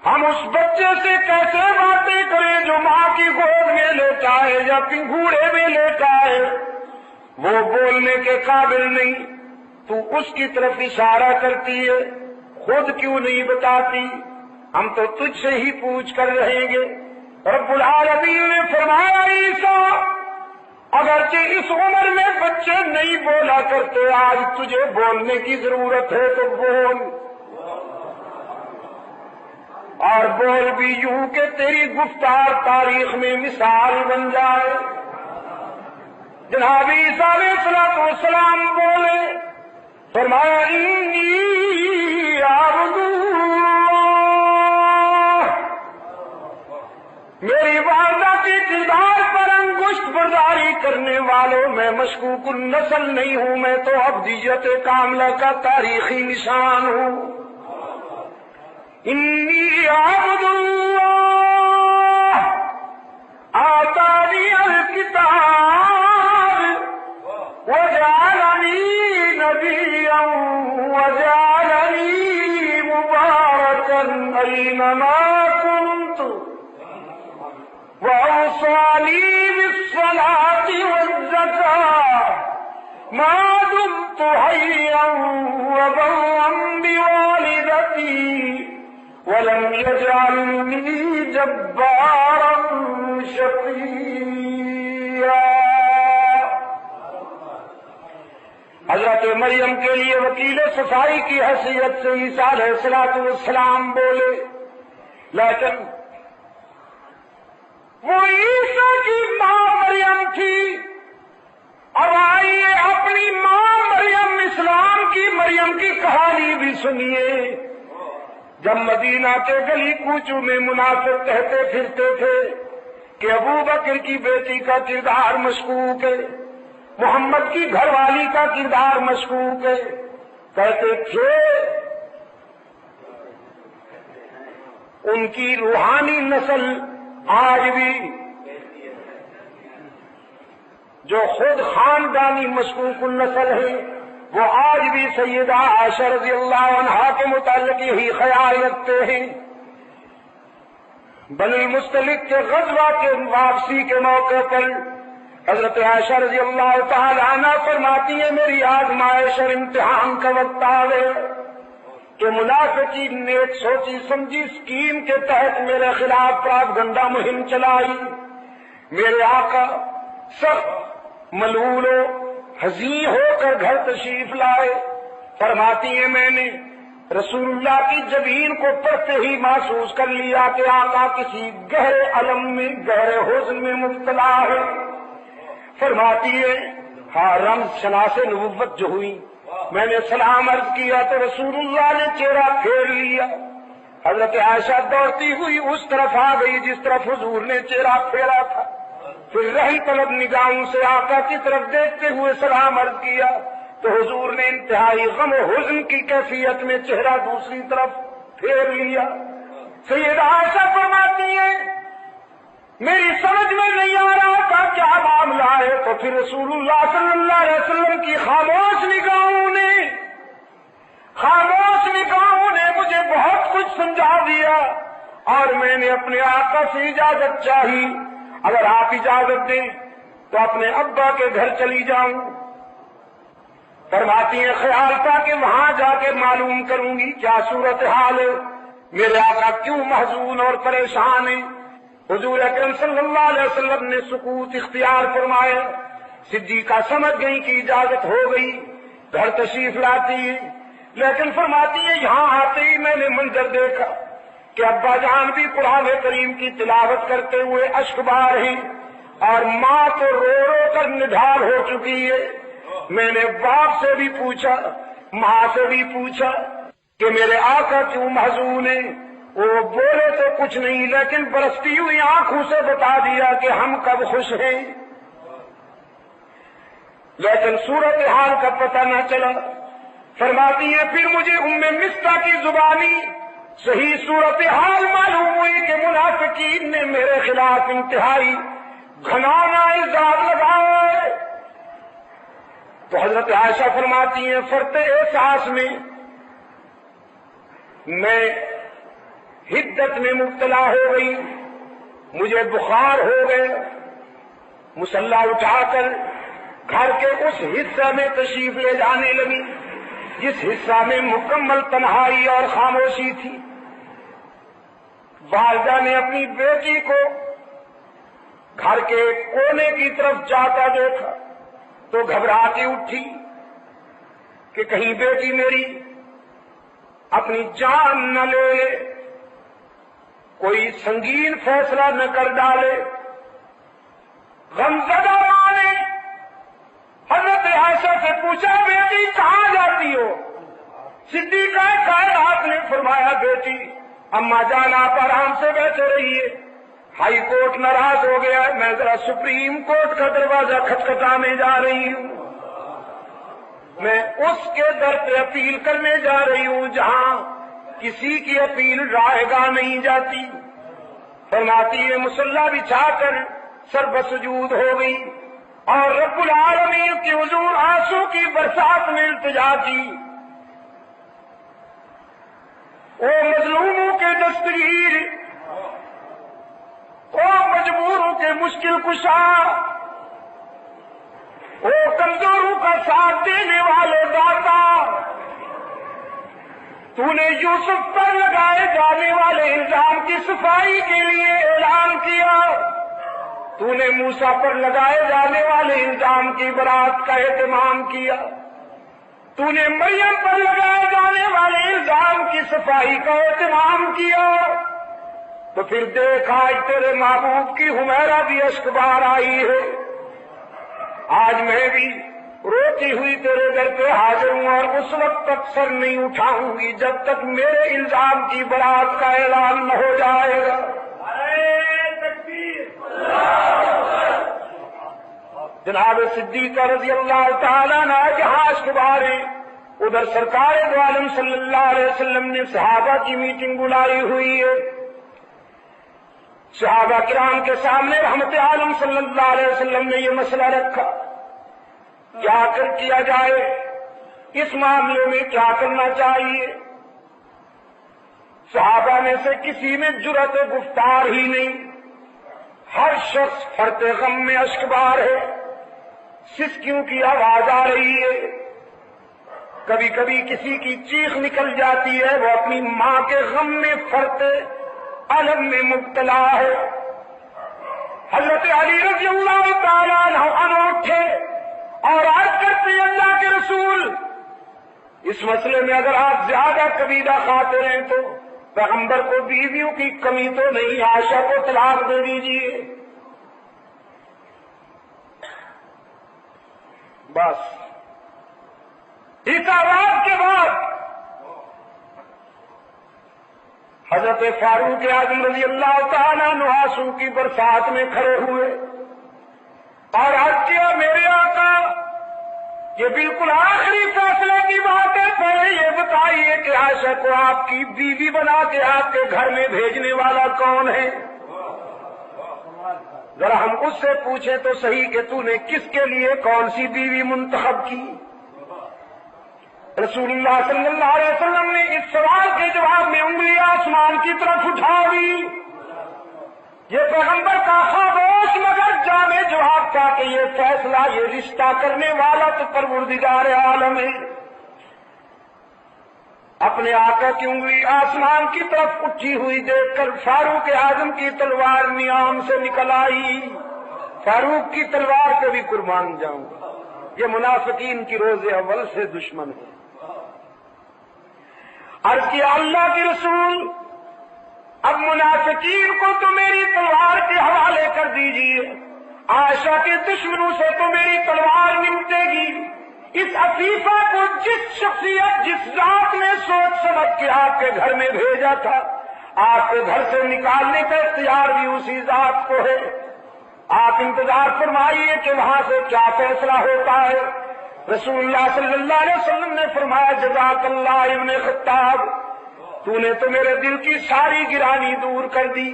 ہم اس بچے سے کیسے باتیں کریں جو ماں کی گود میں لیٹا ہے یا پنگھوڑے میں لیٹا ہے، وہ بولنے کے قابل نہیں، تو اس کی طرف اشارہ کرتی ہے۔ خود کیوں نہیں بتاتی؟ ہم تو تجھ سے ہی پوچھ کر رہیں گے۔ رب العالمین نے فرمایا عیسیٰ اگرچہ اس عمر میں بچے نہیں بولا کرتے، آج تجھے بولنے کی ضرورت ہے تو بول، اور بول بھی یوں کہ تیری گفتار تاریخ میں مثال بن جائے۔ جناب عیسیٰ علیہ السلام بولے، فرمایا انی عبد اللہ، میری والدہ کے کردار پر انگشت برداری کرنے والوں میں مشکوک النسل نہیں ہوں، میں تو ابدیت کاملہ کا تاریخی نشان ہوں۔ انی عبد اللہ آتانی الکتاب وجعلنی نبیا وجعلنی مبارکا اینما کنت وأوصاني بالصلاة والزكاة ما دمت حيا وبرا بوالدتي ولم يجعلني جبارا شقيا۔ حضرت مریم کے لیے وکیل صفائی کی حیثیت سے عیسیٰ علیہ السلام بولے، لیکن وہ عیسیٰ کی ماں مریم تھی۔ اب آئیے اپنی ماں مریم اسلام کی مریم کی کہانی بھی سنیے۔ جب مدینہ کے گلی کوچوں میں منافق کہتے پھرتے تھے کہ ابو بکر کی بیٹی کا کردار مشکوک ہے، محمد کی گھر والی کا کردار مشکوک ہے، کہتے تھے ان کی روحانی نسل آج بھی جو خود خاندانی مشکوک النسل ہے وہ آج بھی سیدہ عائشہ رضی اللہ عنہا کے متعلق یہی خیال رکھتے ہیں۔ بنی المصطلق کے غزوہ کے واپسی کے موقع پر حضرت عائشہ رضی اللہ تعالی عنہ فرماتی ہیں میری آزمائش اور امتحان کا وقت آوے کہ منافقین نے ایک سوچی سمجھی اسکیم کے تحت میرے خلاف پراپگنڈا مہم چلائی۔ میرے آقا سخت ملول و حزین ہو کر گھر تشریف لائے۔ فرماتی ہیں میں نے رسول اللہ کی جبین کو پڑھتے ہی محسوس کر لیا کہ آقا کسی گہرے الم میں گہرے حزن میں مبتلا ہے۔ فرماتی ہے ہاں رمز شناس نبوت جو ہوئی، میں نے سلام عرض کیا تو رسول اللہ نے چہرہ پھیر لیا۔ حضرت عائشہ دوڑتی ہوئی اس طرف آ گئی جس طرف حضور نے چہرہ پھیرا تھا، پھر رہی طلب نگاہوں سے آقا کی طرف دیکھتے ہوئے سلام عرض کیا تو حضور نے انتہائی غم و حزن کی کیفیت میں چہرہ دوسری طرف پھیر لیا۔ سیدہ عائشہ فرماتی ہے میری سمجھ میں نہیں آ رہا تھا کیا معاملہ ہے، تو پھر رسول اللہ صلی اللہ علیہ وسلم کی خاموش نگاہوں نے مجھے بہت کچھ سمجھا دیا، اور میں نے اپنے آقا سے اجازت چاہی، اگر آپ اجازت دیں تو اپنے ابا کے گھر چلی جاؤں۔ فرماتی ہیں خیال تھا کہ وہاں جا کے معلوم کروں گی کیا صورتحال ہے، میرے آقا کیوں محزون اور پریشان ہیں۔ حضور اکرم صلی اللہ علیہ وسلم نے سکوت اختیار فرمایا۔ صدیقہ سمجھ گئی کہ اجازت ہو گئی، گھر تشریف لاتی ہے، لیکن فرماتی ہے یہاں آتے ہی میں نے منظر دیکھا کہ ابا جان بھی قرآن کریم کی تلاوت کرتے ہوئے اشک بار ہیں، اور ماں تو رو رو کر نڈھال ہو چکی ہے۔ میں نے باپ سے بھی پوچھا، ماں سے بھی پوچھا کہ میرے آقا کیوں محزون ہیں، وہ بولے تو کچھ نہیں، لیکن برستی ہوئی آنکھوں سے بتا دیا کہ ہم کب خوش ہیں، لیکن صورتحال کا پتہ نہ چلا۔ فرماتی ہے پھر مجھے مستہ کی زبانی صحیح صورتحال معلوم ہوئی کہ منافقین نے میرے خلاف انتہائی گھنانا الزام لگایا ہے۔ تو حضرت عائشہ فرماتی ہیں فرتے احساس میں حدت میں مبتلا ہو گئی، مجھے بخار ہو گئے، مسلح اٹھا کر گھر کے اس حصے میں تشریف لے جانے لگی جس حصہ میں مکمل تنہائی اور خاموشی تھی، والدہ نے اپنی بیٹی کو گھر کے کونے کی طرف جاتا دیکھا تو گھبرا کے اٹھی کہ کہیں بیٹی میری اپنی جان نہ لے لے، کوئی سنگین فیصلہ نہ کر ڈالے۔ غمزدہ ماں نے حضرت عائشہ سے پوچھا بیٹی کہاں جاتی ہو؟ صدیقہ کائنات نے فرمایا بیٹی اماں جان آپ آرام سے بیٹھے رہیے، ہائی کورٹ ناراض ہو گیا ہے، میں ذرا سپریم کورٹ کا دروازہ کھٹکھٹانے جا رہی ہوں، میں اس کے در پہ اپیل کرنے جا رہی ہوں جہاں کسی کی اپیل رائے گاہ نہیں جاتی۔ فرماتی ہے مصلی بچھا کر سر بسجود ہو گئی اور رب العالمین کے حضور آنسو کی برسات میں التجا کی۔ او مظلوموں کے دستگیر، او مجبوروں کے مشکل کشا، او کمزوروں کا ساتھ دینے والے داتا، تو نے یوسف پر لگائے جانے والے الزام کی صفائی کے لیے اعلان کیا، تو نے موسیٰ پر لگائے جانے والے الزام کی برات کا اہتمام کیا، تو نے مریم پر لگائے جانے والے الزام کی صفائی کا اہتمام کیا، تو پھر دیکھا آج تیرے محبوب کی حمیرہ بھی اشک بار آئی ہے، آج میں بھی روتی ہوئی تیرے در پہ حاضر ہوں اور اس وقت تک سر نہیں اٹھاؤں گی جب تک میرے الزام کی برات کا اعلان نہ ہو جائے گا۔ جناب صدیقہ رضی اللہ تعالیٰ عنہ جہاں اشک بار ہیں، ادھر سرکار دو عالم صلی اللہ علیہ وسلم نے صحابہ کی میٹنگ بلائی ہوئی ہے۔ صحابہ کرام کے سامنے رحمت عالم صلی اللہ علیہ وسلم نے یہ مسئلہ رکھا، کیا کیا جائے، اس معاملے میں کیا کرنا چاہیے۔ صحابہ میں سے کسی میں جرأت گفتار ہی نہیں، ہر شخص فرط غم میں اشکبار ہے، سسکیوں کی آواز آ رہی ہے، کبھی کبھی کسی کی چیخ نکل جاتی ہے، وہ اپنی ماں کے غم میں فرط الم میں مبتلا ہے۔ حضرت علی رضی اللہ تعالیٰ عنہ اٹھے اور عرض کرتے اللہ کے رسول، اس مسئلے میں اگر آپ زیادہ کبیرہ خاطر ہیں تو پیغمبر کو بیویوں کی کمی تو نہیں، عائشہ کو طلاق دے دیجیے۔ بس اس آواز کے بعد حضرت فاروق اعظم رضی اللہ تعالیٰ عنہ آنسو کی برسات میں کھڑے ہوئے اور عرض کیا میرے آقا یہ بالکل آخری فیصلے کی بات ہے، پہلے یہ بتائیے کہ عائشہ کو آپ کی بیوی بنا کے آپ کے گھر میں بھیجنے والا کون ہے؟ ذرا ہم اس سے پوچھیں تو صحیح کہ تو نے کس کے لیے کون سی بیوی منتخب کی؟ رسول اللہ صلی اللہ علیہ وسلم نے اس سوال کے جواب میں انگلی آسمان کی طرف اٹھا دی۔ یہ پیغمبر کا خاموش مگر جامع جواب تھا کہ یہ فیصلہ، یہ رشتہ کرنے والا تو پروردگار عالم ہے۔ اپنے آقا کی انگلی آسمان کی طرف اٹھی ہوئی دیکھ کر فاروق اعظم کی تلوار نیام سے نکل آئی۔ فاروق کی تلوار پہ بھی قربان جاؤں گا، یہ منافقین کی روز اول سے دشمن ہے۔ عرض کیا اللہ کے رسول، اب منافقین کو تو میری تلوار کے حوالے کر دیجیے، عائشہ کے دشمنوں سے تو میری تلوار نمٹے گی۔ اس عفیفہ کو جس شخصیت، جس ذات نے سوچ سمجھ کے آپ کے گھر میں بھیجا تھا، آپ کے گھر سے نکالنے کا اختیار بھی اسی ذات کو ہے۔ آپ انتظار فرمائیے کہ وہاں سے کیا فیصلہ ہوتا ہے۔ رسول اللہ صلی اللہ علیہ وسلم نے فرمایا جزاک اللہ ابن خطاب، تو نے تو میرے دل کی ساری گرانی دور کر دی،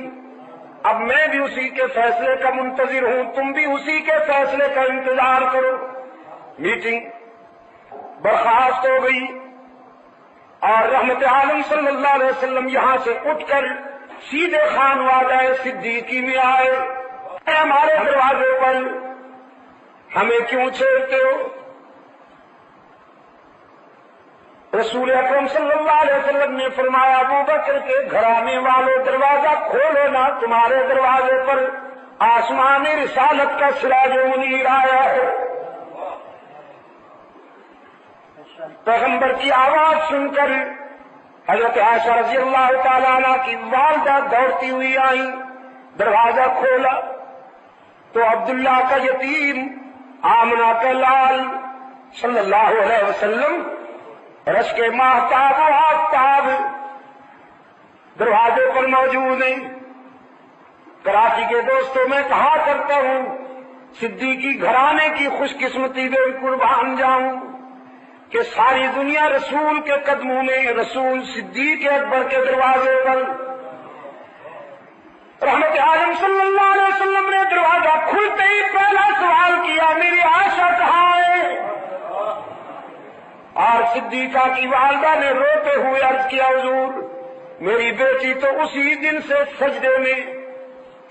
اب میں بھی اسی کے فیصلے کا منتظر ہوں، تم بھی اسی کے فیصلے کا انتظار کرو۔ میٹنگ برخاست ہو گئی اور رحمت عالم صلی اللہ علیہ وسلم یہاں سے اٹھ کر سیدھے خانوادہ صدیقی میں آئے۔ ہمارے دروازے پر ہمیں کیوں چھیڑتے ہو؟ رسول اکرم صلی اللہ علیہ وسلم نے فرمایا ابو بکر کے گھرانے والوں دروازہ کھولو نا، تمہارے دروازے پر آسمان رسالت کا سراج منیر آیا ہے۔ پیغمبر کی آواز سن کر حضرت عائشہ رضی اللہ تعالیٰ عنہ کی والدہ دوڑتی ہوئی آئیں، دروازہ کھولا تو عبداللہ کا یتیم، آمنہ کا لال صلی اللہ علیہ وسلم رش کے ماہتاب و آفتاب دروازے پر موجود ہیں۔ کراچی کے دوستوں میں کہا کرتا ہوں صدیقی گھرانے کی خوش قسمتی دے قربان جاؤں کہ ساری دنیا رسول کے قدموں میں، رسول صدیق اکبر کے دروازے پر۔ رحمت عالم صلی اللہ علیہ وسلم نے دروازہ کھلتے ہی پہلا سوال کیا میری عائشہ کہاں ہے؟ اور صدیقہ کی والدہ نے روتے ہوئے عرض کیا حضور میری بیٹی تو اسی دن سے سجدے میں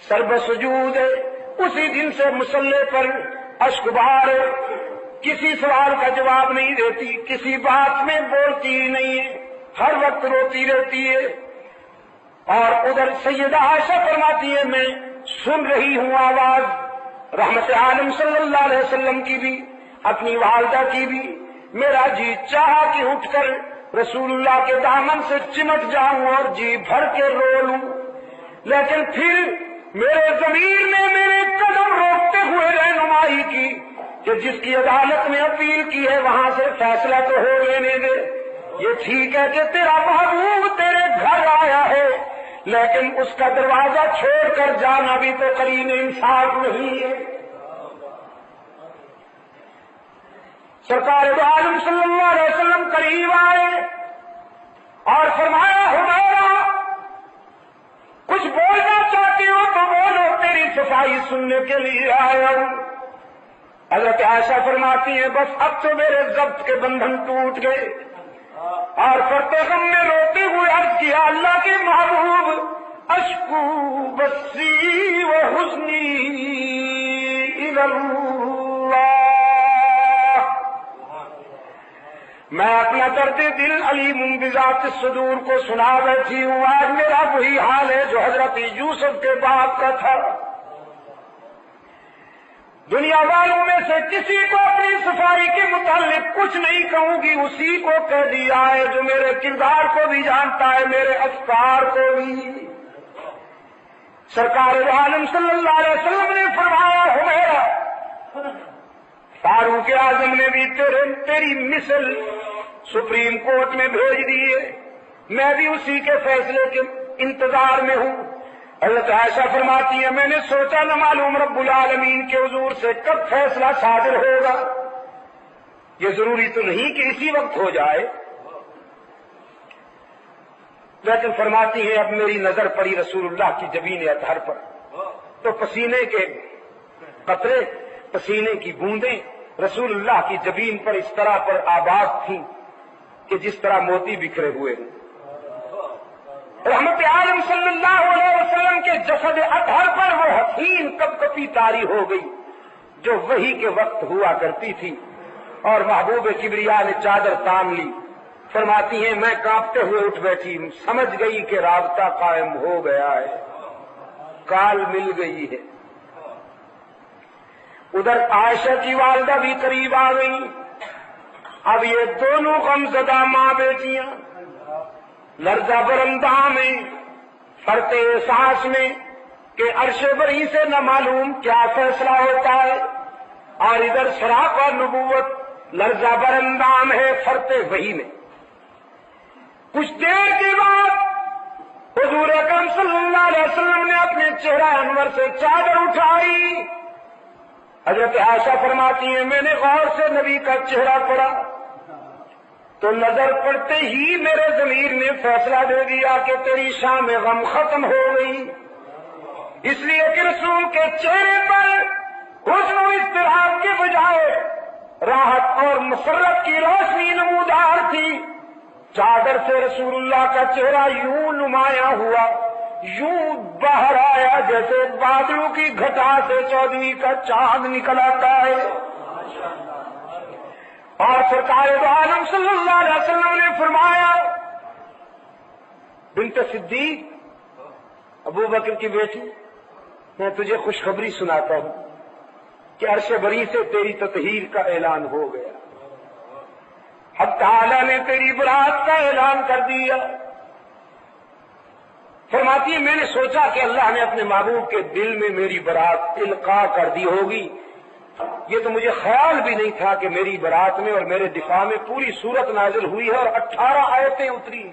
سرب سجود ہے، اسی دن سے مصلے پر اشک بہار ہے، کسی سوال کا جواب نہیں دیتی، کسی بات میں بولتی ہی نہیں ہے، ہر وقت روتی رہتی ہے۔ اور ادھر سیدہ عائشہ فرماتی ہے میں سن رہی ہوں آواز رحمت عالم صلی اللہ علیہ وسلم کی بھی، اپنی والدہ کی بھی، میرا جی چاہا کہ اٹھ کر رسول اللہ کے دامن سے چمٹ جاؤں اور جی بھر کے رو لوں، لیکن پھر میرے ضمیر نے میرے قدم روکتے ہوئے رہنمائی کی کہ جس کی عدالت نے اپیل کی ہے وہاں سے فیصلہ تو ہو لینے دے۔ یہ ٹھیک ہے کہ تیرا محبوب تیرے گھر آیا ہے، لیکن اس کا دروازہ چھوڑ کر جانا بھی تو قرین انصاف نہیں ہے۔ سرکار دو عالم صلی اللہ علیہ وسلم قریب آئے اور فرمایا حمیرہ کچھ بولنا چاہتی ہو تو بولو، تیری صفائی سننے کے لیے آیا ہوں۔ حضرت عائشہ فرماتی ہیں بس اب تو میرے ضبط کے بندھن ٹوٹ گئے، اور کرتے غم میں روتے ہوئے عرض کیا اللہ کے محبوب اشکو بسی و حزنی الی اللہ، میں اپنا درد دل علیم بذات الصدور کو سنا بیٹھی ہوں۔ آج میرا وہی حال ہے جو حضرت یوسف کے باپ کا تھا۔ دنیا والوں میں سے کسی کو اپنی صفائی کے متعلق کچھ نہیں کہوں گی، اسی کو کہہ دیا ہے جو میرے کردار کو بھی جانتا ہے، میرے افکار کو بھی۔ سرکار عالم صلی اللہ علیہ وسلم نے فرمایا حمیرہ فاروق اعظم نے بھی تیری مثل سپریم کورٹ میں بھیج دی ہے، میں بھی اسی کے فیصلے کے انتظار میں ہوں۔ حضرت عائشہ فرماتی ہے میں نے سوچا نہ معلوم رب العالمین کے حضور سے کب فیصلہ صادر ہوگا، یہ ضروری تو نہیں کہ اسی وقت ہو جائے، لیکن فرماتی ہے اب میری نظر پڑی رسول اللہ کی جبین اطہر پر، تو پسینے کے قطرے، پسینے کی بوندیں رسول اللہ کی جبین پر اس طرح پر آباد تھیں کہ جس طرح موتی بکھرے ہوئے ہیں۔ رحمت عالم صلی اللہ علیہ وسلم کے جسد اطہر پر وہ حسین کپ کپی طاری ہو گئی جو وحی کے وقت ہوا کرتی تھی، اور محبوب کبریا نے چادر تان لی۔ فرماتی ہیں میں کانپتے ہوئے اٹھ بیٹھی، سمجھ گئی کہ رابطہ قائم ہو گیا ہے، کال مل گئی ہے۔ ادھر عائشہ کی والدہ بھی قریب آ گئی۔ اب یہ دونوں غمزدہ ماں بیٹیاں لرزہ برندہ میں، فرط احساس میں کہ عرش بری سے نہ معلوم کیا فیصلہ ہوتا ہے، اور ادھر سراپا نبوت لرزہ برندام ہے فرط وحی میں۔ کچھ دیر کے بعد حضور اکرم صلی اللہ علیہ وسلم نے اپنے چہرہ انور سے چادر اٹھائی۔ حضرت عائشہ فرماتی ہیں میں نے غور سے نبی کا چہرہ پڑھا تو نظر پڑتے ہی میرے ضمیر نے فیصلہ دے دیا کہ تیری شام غم ختم ہو گئی، اس لیے کہ رسول کے چہرے پر حزن و اضطراب کے بجائے راحت اور مسرت کی روشنی نمودار تھی۔ چادر سے رسول اللہ کا چہرہ یوں نمایاں ہوا، یوں باہر آیا جیسے بادلوں کی گھٹا سے 14ویں کا چاند نکل آتا ہے۔ اور سرکار دو عالم صلی اللہ علیہ وسلم نے فرمایا، بنت صدیق، ابو بکر کی بیٹی، میں تجھے خوشخبری سناتا ہوں کہ عرش بری سے تیری تطہیر کا اعلان ہو گیا، حق تعالی نے تیری برات کا اعلان کر دیا۔ فرماتی ہے میں نے سوچا کہ اللہ نے اپنے محبوب کے دل میں میری برات القاء کر دی ہوگی، یہ تو مجھے خیال بھی نہیں تھا کہ میری برات میں اور میرے دفاع میں پوری سورت نازل ہوئی ہے اور 18 آیتیں اتری۔